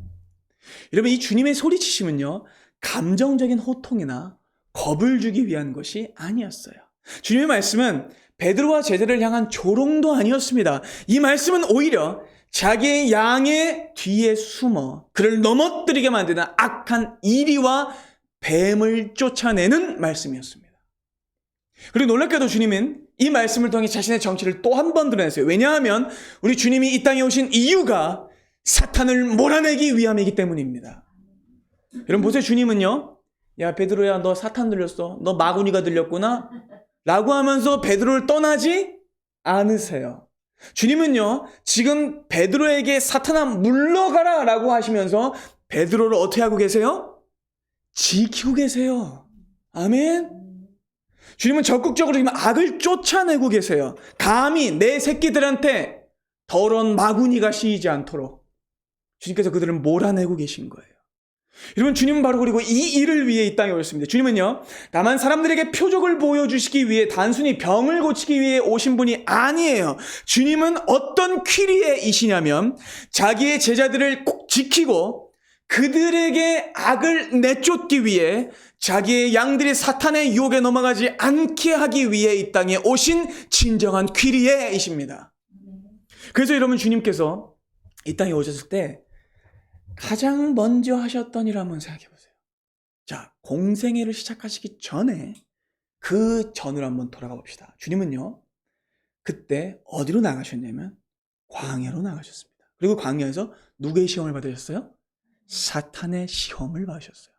여러분, 이 주님의 소리치심은요 감정적인 호통이나 겁을 주기 위한 것이 아니었어요. 주님의 말씀은 베드로와 제자를 향한 조롱도 아니었습니다. 이 말씀은 오히려 자기의 양의 뒤에 숨어 그를 넘어뜨리게 만드는 악한 이리와 뱀을 쫓아내는 말씀이었습니다. 그리고 놀랍게도 주님은 이 말씀을 통해 자신의 정체를 또 한 번 드러냈어요. 왜냐하면 우리 주님이 이 땅에 오신 이유가 사탄을 몰아내기 위함이기 때문입니다. 여러분 보세요. 주님은요, 야 베드로야, 너 사탄 들렸어, 너 마구니가 들렸구나 라고 하면서 베드로를 떠나지 않으세요. 주님은요 지금 베드로에게 사탄아 물러가라 라고 하시면서 베드로를 어떻게 하고 계세요? 지키고 계세요. 아멘. 주님은 적극적으로 지금 악을 쫓아내고 계세요. 감히 내 새끼들한테 더러운 마구니가 씌이지 않도록 주님께서 그들을 몰아내고 계신 거예요. 여러분, 주님은 바로 그리고 이 일을 위해 이 땅에 오셨습니다. 주님은요 다만 사람들에게 표적을 보여주시기 위해, 단순히 병을 고치기 위해 오신 분이 아니에요. 주님은 어떤 퀴리에이시냐면 자기의 제자들을 꼭 지키고 그들에게 악을 내쫓기 위해 자기의 양들이 사탄의 유혹에 넘어가지 않게 하기 위해 이 땅에 오신 진정한 퀴리에이십니다. 그래서 여러분, 주님께서 이 땅에 오셨을 때 가장 먼저 하셨던 일 한번 생각해 보세요. 자, 공생애를 시작하시기 전에 그 전으로 한번 돌아가 봅시다. 주님은요 그때 어디로 나가셨냐면 광야로 나가셨습니다. 그리고 광야에서 누구의 시험을 받으셨어요? 사탄의 시험을 받으셨어요.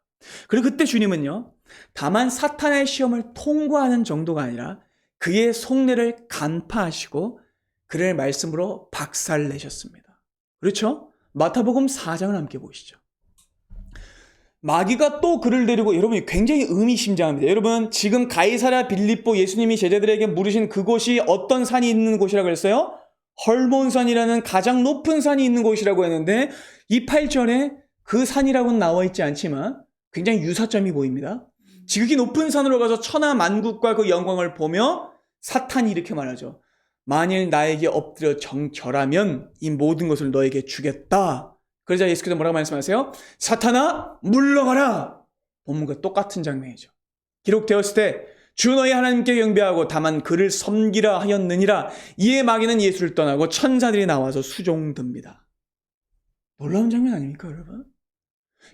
그리고 그때 주님은요 다만 사탄의 시험을 통과하는 정도가 아니라 그의 속내를 간파하시고 그를 말씀으로 박살내셨습니다. 그렇죠? 마태복음 4장을 함께 보시죠. 마귀가 또 그를 데리고, 여러분이 굉장히 의미심장합니다. 여러분, 지금 가이사랴 빌립보 예수님이 제자들에게 물으신 그곳이 어떤 산이 있는 곳이라고 했어요? 헐몬산이라는 가장 높은 산이 있는 곳이라고 했는데, 이 8절에 그 산이라고는 나와 있지 않지만 굉장히 유사점이 보입니다. 지극히 높은 산으로 가서 천하 만국과 그 영광을 보며 사탄이 이렇게 말하죠. 만일 나에게 엎드려 절하면 이 모든 것을 너에게 주겠다. 그러자 예수께서 뭐라고 말씀하세요? 사탄아 물러가라. 본문과 똑같은 장면이죠. 기록되었을 때 주 너희 하나님께 경배하고 다만 그를 섬기라 하였느니라. 이에 마귀는 예수를 떠나고 천사들이 나와서 수종듭니다. 놀라운 장면 아닙니까, 여러분?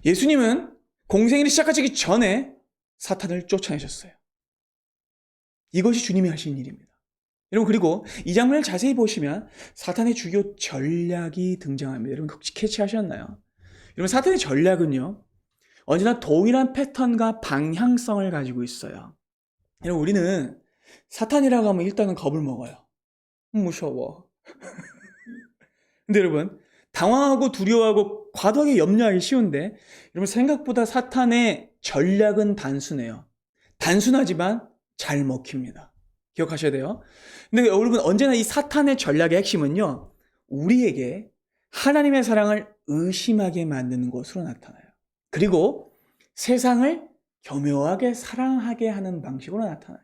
예수님은 공생애를 시작하시기 전에 사탄을 쫓아내셨어요. 이것이 주님이 하신 일입니다. 여러분, 그리고 이 장면을 자세히 보시면 사탄의 주요 전략이 등장합니다. 여러분 혹시 캐치하셨나요? 여러분, 사탄의 전략은요 언제나 동일한 패턴과 방향성을 가지고 있어요. 여러분, 우리는 사탄이라고 하면 일단은 겁을 먹어요. 무서워. 근데 여러분, 당황하고 두려워하고 과도하게 염려하기 쉬운데, 여러분 생각보다 사탄의 전략은 단순해요. 단순하지만 잘 먹힙니다. 기억하셔야 돼요. 근데 여러분, 언제나 이 사탄의 전략의 핵심은요 우리에게 하나님의 사랑을 의심하게 만드는 것으로 나타나요. 그리고 세상을 교묘하게 사랑하게 하는 방식으로 나타나요.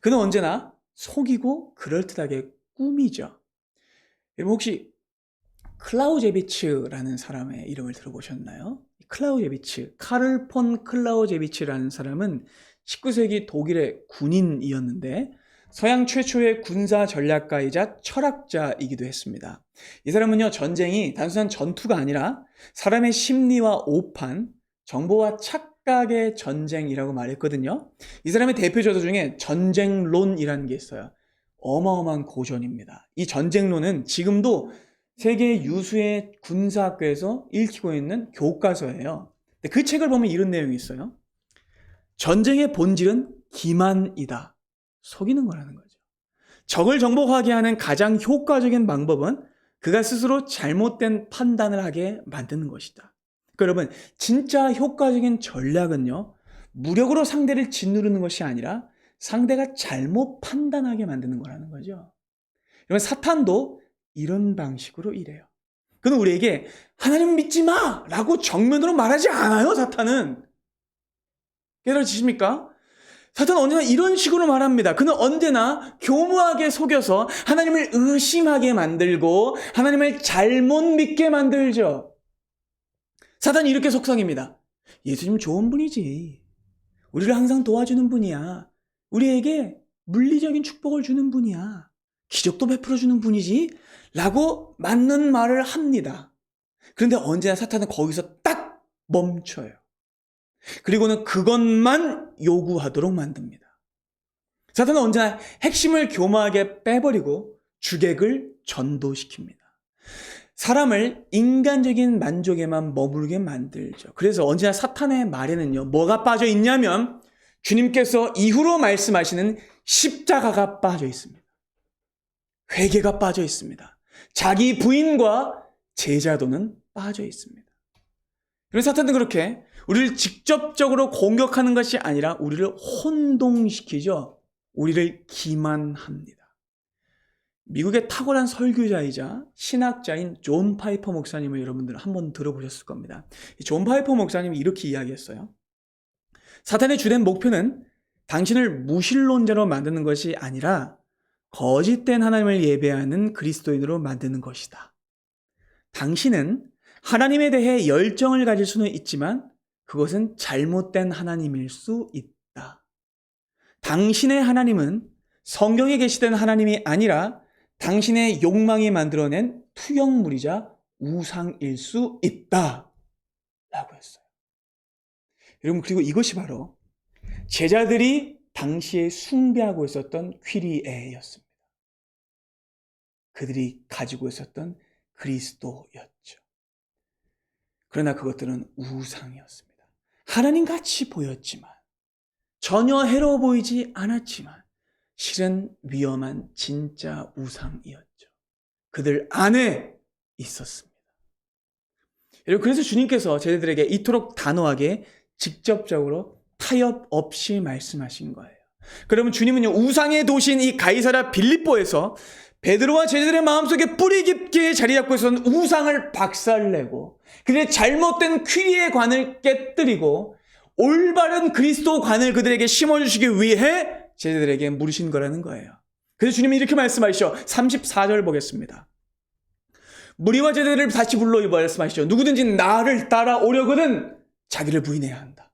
그는 언제나 속이고 그럴듯하게 꾸미죠. 여러분 혹시 클라우제비츠라는 사람의 이름을 들어보셨나요? 클라우제비츠, 카를 폰 클라우제비츠라는 사람은 19세기 독일의 군인이었는데 서양 최초의 군사 전략가이자 철학자이기도 했습니다. 이 사람은요 전쟁이 단순한 전투가 아니라 사람의 심리와 오판, 정보와 착각의 전쟁이라고 말했거든요. 이 사람의 대표 저서 중에 전쟁론이라는 게 있어요. 어마어마한 고전입니다. 이 전쟁론은 지금도 세계 유수의 군사학교에서 읽히고 있는 교과서예요. 그 책을 보면 이런 내용이 있어요. 전쟁의 본질은 기만이다. 속이는 거라는 거죠. 적을 정복하게 하는 가장 효과적인 방법은 그가 스스로 잘못된 판단을 하게 만드는 것이다. 그러니까 여러분, 진짜 효과적인 전략은요 무력으로 상대를 짓누르는 것이 아니라 상대가 잘못 판단하게 만드는 거라는 거죠. 그러면 사탄도 이런 방식으로 일해요. 그는 우리에게 하나님 믿지 마! 라고 정면으로 말하지 않아요, 사탄은. 깨달으십니까? 사탄은 언제나 이런 식으로 말합니다. 그는 언제나 교묘하게 속여서 하나님을 의심하게 만들고 하나님을 잘못 믿게 만들죠. 사탄이 이렇게 속삭입니다. 예수님 좋은 분이지. 우리를 항상 도와주는 분이야. 우리에게 물리적인 축복을 주는 분이야. 기적도 베풀어주는 분이지. 라고 맞는 말을 합니다. 그런데 언제나 사탄은 거기서 딱 멈춰요. 그리고는 그것만 요구하도록 만듭니다. 사탄은 언제나 핵심을 교묘하게 빼버리고 주객을 전도시킵니다. 사람을 인간적인 만족에만 머무르게 만들죠. 그래서 언제나 사탄의 말에는요, 뭐가 빠져 있냐면 주님께서 이후로 말씀하시는 십자가가 빠져 있습니다. 회개가 빠져 있습니다. 자기 부인과 제자도는 빠져 있습니다. 그래서 사탄은 그렇게 우리를 직접적으로 공격하는 것이 아니라 우리를 혼동시키죠. 우리를 기만합니다. 미국의 탁월한 설교자이자 신학자인 존 파이퍼 목사님을 여러분들 한번 들어보셨을 겁니다. 존 파이퍼 목사님이 이렇게 이야기했어요. 사탄의 주된 목표는 당신을 무신론자로 만드는 것이 아니라 거짓된 하나님을 예배하는 그리스도인으로 만드는 것이다. 당신은 하나님에 대해 열정을 가질 수는 있지만 그것은 잘못된 하나님일 수 있다. 당신의 하나님은 성경에 계시던 하나님이 아니라 당신의 욕망이 만들어낸 투영물이자 우상일 수 있다. 라고 했어요. 여러분, 그리고 이것이 바로 제자들이 당시에 숭배하고 있었던 퀴리에였습니다. 그들이 가지고 있었던 그리스도였죠. 그러나 그것들은 우상이었습니다. 하나님같이 보였지만 전혀 해로워 보이지 않았지만 실은 위험한 진짜 우상이었죠. 그들 안에 있었습니다. 여러분, 그래서 주님께서 제자들에게 이토록 단호하게 직접적으로 타협 없이 말씀하신 거예요. 그러면 주님은요, 우상의 도시인 이 가이사랴 빌립보에서 베드로와 제자들의 마음속에 뿌리 깊게 자리 잡고 있었던 우상을 박살내고 그들의 잘못된 퀴리의 관을 깨뜨리고 올바른 그리스도 관을 그들에게 심어주시기 위해 제자들에게 물으신 거라는 거예요. 그래서 주님이 이렇게 말씀하시죠. 34절 보겠습니다. 무리와 제자들을 다시 불러 말씀하시죠. 누구든지 나를 따라오려거든 자기를 부인해야 한다.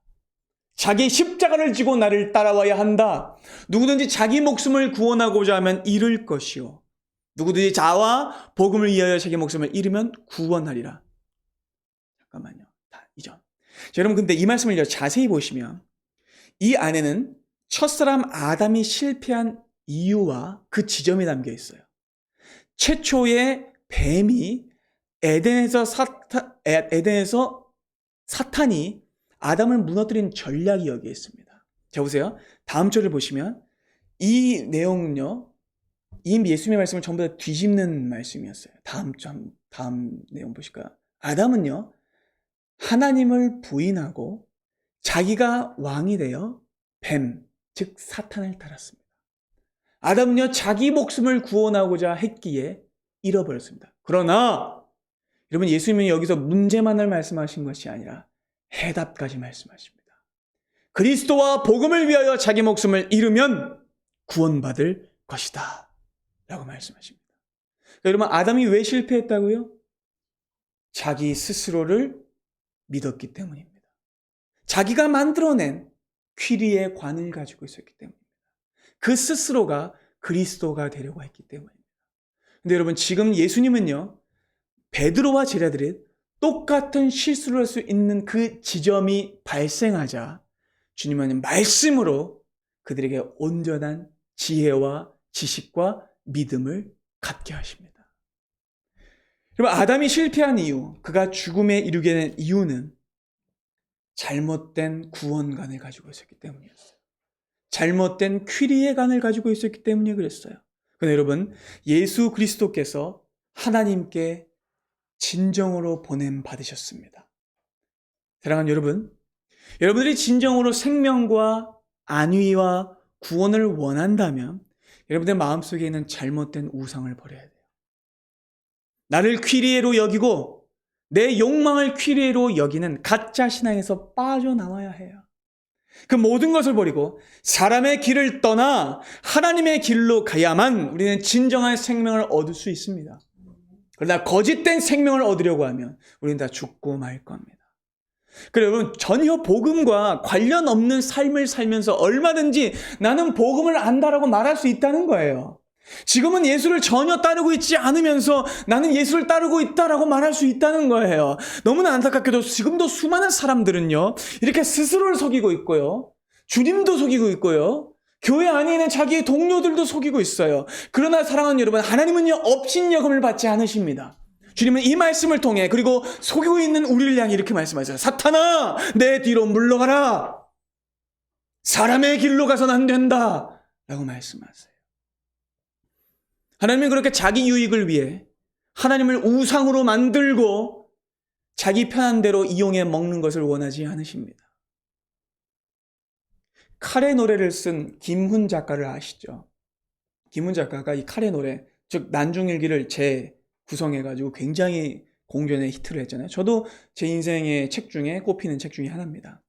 자기 십자가를 지고 나를 따라와야 한다. 누구든지 자기 목숨을 구원하고자 하면 잃을 것이요. 누구든지 자와 복음을 위하여 자기 목숨을 잃으면 구원하리라. 잠깐만요. 이전. 자, 여러분, 근데 이 말씀을 자세히 보시면 이 안에는 첫사람 아담이 실패한 이유와 그 지점이 담겨 있어요. 최초의 뱀이 에덴에서 사탄이 아담을 무너뜨린 전략이 여기에 있습니다. 자, 보세요. 다음 절을 보시면 이 내용은요, 이 예수님의 말씀을 전부 다 뒤집는 말씀이었어요. 다음 내용 보실까요? 아담은요, 하나님을 부인하고 자기가 왕이 되어 뱀, 즉 사탄을 따랐습니다. 아담은요, 자기 목숨을 구원하고자 했기에 잃어버렸습니다. 그러나 여러분, 예수님은 여기서 문제만을 말씀하신 것이 아니라 해답까지 말씀하십니다. 그리스도와 복음을 위하여 자기 목숨을 잃으면 구원받을 것이다 라고 말씀하십니다. 여러분, 아담이 왜 실패했다고요? 자기 스스로를 믿었기 때문입니다. 자기가 만들어낸 퀴리의 관을 가지고 있었기 때문입니다. 그 스스로가 그리스도가 되려고 했기 때문입니다. 근데 여러분, 지금 예수님은요, 베드로와 제자들이 똑같은 실수를 할 수 있는 그 지점이 발생하자 주님은 말씀으로 그들에게 온전한 지혜와 지식과 믿음을 갖게 하십니다. 여러분, 아담이 실패한 이유, 그가 죽음에 이르게 된 이유는 잘못된 구원관을 가지고 있었기 때문이었어요. 잘못된 퀴리의 관을 가지고 있었기 때문에 그랬어요. 그런데 여러분, 예수 그리스도께서 하나님께 진정으로 보냄 받으셨습니다. 사랑하는 여러분, 여러분들이 진정으로 생명과 안위와 구원을 원한다면 여러분들 마음속에 있는 잘못된 우상을 버려야 돼요. 나를 퀴리에로 여기고 내 욕망을 퀴리에로 여기는 가짜 신앙에서 빠져나와야 해요. 그 모든 것을 버리고 사람의 길을 떠나 하나님의 길로 가야만 우리는 진정한 생명을 얻을 수 있습니다. 그러나 거짓된 생명을 얻으려고 하면 우리는 다 죽고 말 겁니다. 그래서 여러분, 전혀 복음과 관련 없는 삶을 살면서 얼마든지 나는 복음을 안다라고 말할 수 있다는 거예요. 지금은 예수를 전혀 따르고 있지 않으면서 나는 예수를 따르고 있다라고 말할 수 있다는 거예요. 너무나 안타깝게도 지금도 수많은 사람들은요, 이렇게 스스로를 속이고 있고요, 주님도 속이고 있고요, 교회 안에 있는 자기의 동료들도 속이고 있어요. 그러나 사랑하는 여러분, 하나님은요 업신여금을 받지 않으십니다. 주님은 이 말씀을 통해, 그리고 속이고 있는 우리를 향해 이렇게 말씀하세요. 사탄아, 내 뒤로 물러가라. 사람의 길로 가서는 안 된다 라고 말씀하세요. 하나님은 그렇게 자기 유익을 위해 하나님을 우상으로 만들고 자기 편한 대로 이용해 먹는 것을 원하지 않으십니다. 칼의 노래를 쓴 김훈 작가를 아시죠? 김훈 작가가 이 칼의 노래, 즉 난중일기를 재구성해가지고 굉장히 공전에 히트를 했잖아요. 저도 제 인생의 책 중에 꼽히는 책 중에 하나입니다.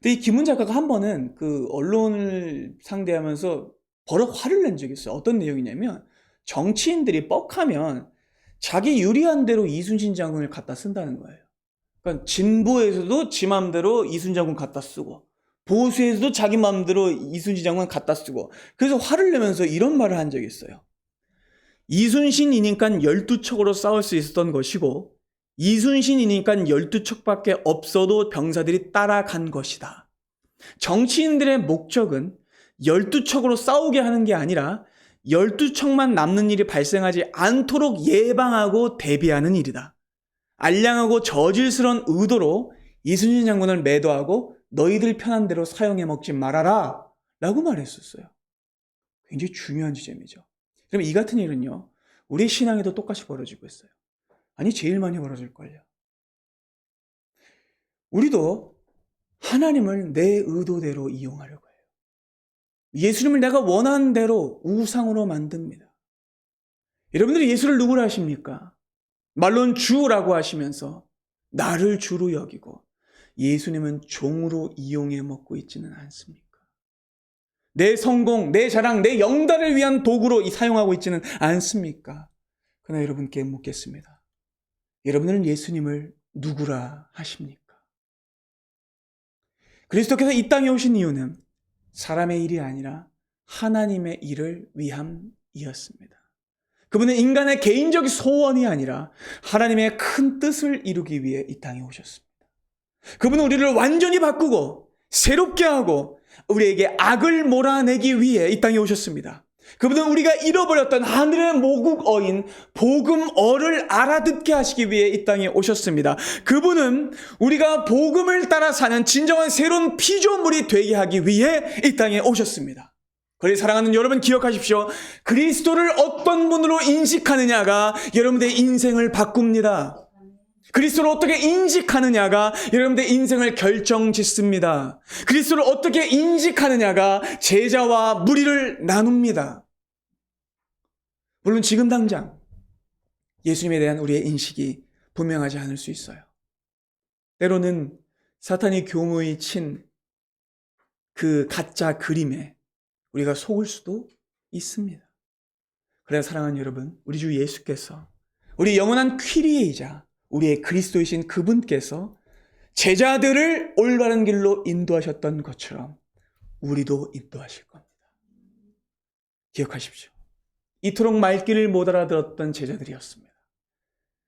근데 이 김훈 작가가 한 번은 그 언론을 상대하면서 버럭 화를 낸 적이 있어요. 어떤 내용이냐면, 정치인들이 뻑하면 자기 유리한 대로 이순신 장군을 갖다 쓴다는 거예요. 그러니까 진보에서도 지 맘대로 이순신 장군 갖다 쓰고, 보수에서도 자기 맘대로 이순신 장군 갖다 쓰고, 그래서 화를 내면서 이런 말을 한 적이 있어요. 이순신이니까 12척으로 싸울 수 있었던 것이고, 이순신이니까 12척밖에 없어도 병사들이 따라간 것이다. 정치인들의 목적은 12척으로 싸우게 하는 게 아니라 12척만 남는 일이 발생하지 않도록 예방하고 대비하는 일이다. 알량하고 저질스러운 의도로 이순신 장군을 매도하고 너희들 편한 대로 사용해 먹지 말아라 라고 말했었어요. 굉장히 중요한 지점이죠. 그럼 이 같은 일은요, 우리 신앙에도 똑같이 벌어지고 있어요. 아니, 제일 많이 벌어질걸요. 우리도 하나님을 내 의도대로 이용하려고 해요. 예수님을 내가 원하는 대로 우상으로 만듭니다. 여러분들이 예수를 누구로 하십니까? 말로는 주라고 하시면서 나를 주로 여기고 예수님은 종으로 이용해 먹고 있지는 않습니까? 내 성공, 내 자랑, 내 영달을 위한 도구로 사용하고 있지는 않습니까? 그러나 여러분께 묻겠습니다. 여러분은 예수님을 누구라 하십니까? 그리스도께서 이 땅에 오신 이유는 사람의 일이 아니라 하나님의 일을 위함이었습니다. 그분은 인간의 개인적 소원이 아니라 하나님의 큰 뜻을 이루기 위해 이 땅에 오셨습니다. 그분은 우리를 완전히 바꾸고 새롭게 하고 우리에게 악을 몰아내기 위해 이 땅에 오셨습니다. 그분은 우리가 잃어버렸던 하늘의 모국어인 복음어를 알아듣게 하시기 위해 이 땅에 오셨습니다. 그분은 우리가 복음을 따라 사는 진정한 새로운 피조물이 되게 하기 위해 이 땅에 오셨습니다. 그래서 사랑하는 여러분, 기억하십시오. 그리스도를 어떤 분으로 인식하느냐가 여러분들의 인생을 바꿉니다. 그리스도를 어떻게 인식하느냐가 여러분들의 인생을 결정짓습니다. 그리스도를 어떻게 인식하느냐가 제자와 무리를 나눕니다. 물론 지금 당장 예수님에 대한 우리의 인식이 분명하지 않을 수 있어요. 때로는 사탄이 교무히 친 그 가짜 그림에 우리가 속을 수도 있습니다. 그래서 사랑하는 여러분, 우리 주 예수께서 우리 영원한 퀴리이자 우리의 그리스도이신 그분께서 제자들을 올바른 길로 인도하셨던 것처럼 우리도 인도하실 겁니다. 기억하십시오. 이토록 말귀를 못 알아들었던 제자들이었습니다.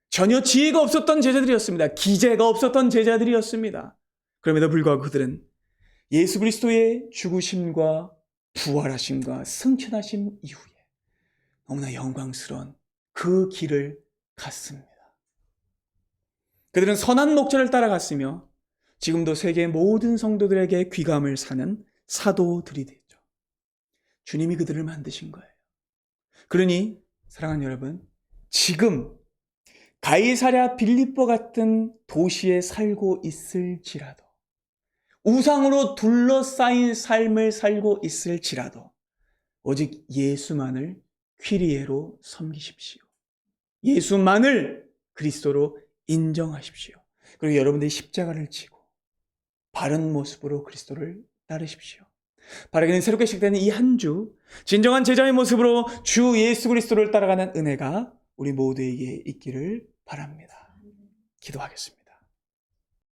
전혀 지혜가 없었던 제자들이었습니다. 기재가 없었던 제자들이었습니다. 그럼에도 불구하고 그들은 예수 그리스도의 죽으심과 부활하심과 승천하심 이후에 너무나 영광스러운 그 길을 갔습니다. 그들은 선한 목자를 따라갔으며 지금도 세계 모든 성도들에게 귀감을 사는 사도들이 됐죠. 주님이 그들을 만드신 거예요. 그러니 사랑하는 여러분, 지금 가이사랴 빌립보 같은 도시에 살고 있을지라도 우상으로 둘러싸인 삶을 살고 있을지라도 오직 예수만을 퀴리에로 섬기십시오. 예수만을 그리스도로 인정하십시오. 그리고 여러분들이 십자가를 지고 바른 모습으로 그리스도를 따르십시오. 바르게는 새롭게 시작되는 이 한 주, 진정한 제자의 모습으로 주 예수 그리스도를 따라가는 은혜가 우리 모두에게 있기를 바랍니다. 기도하겠습니다.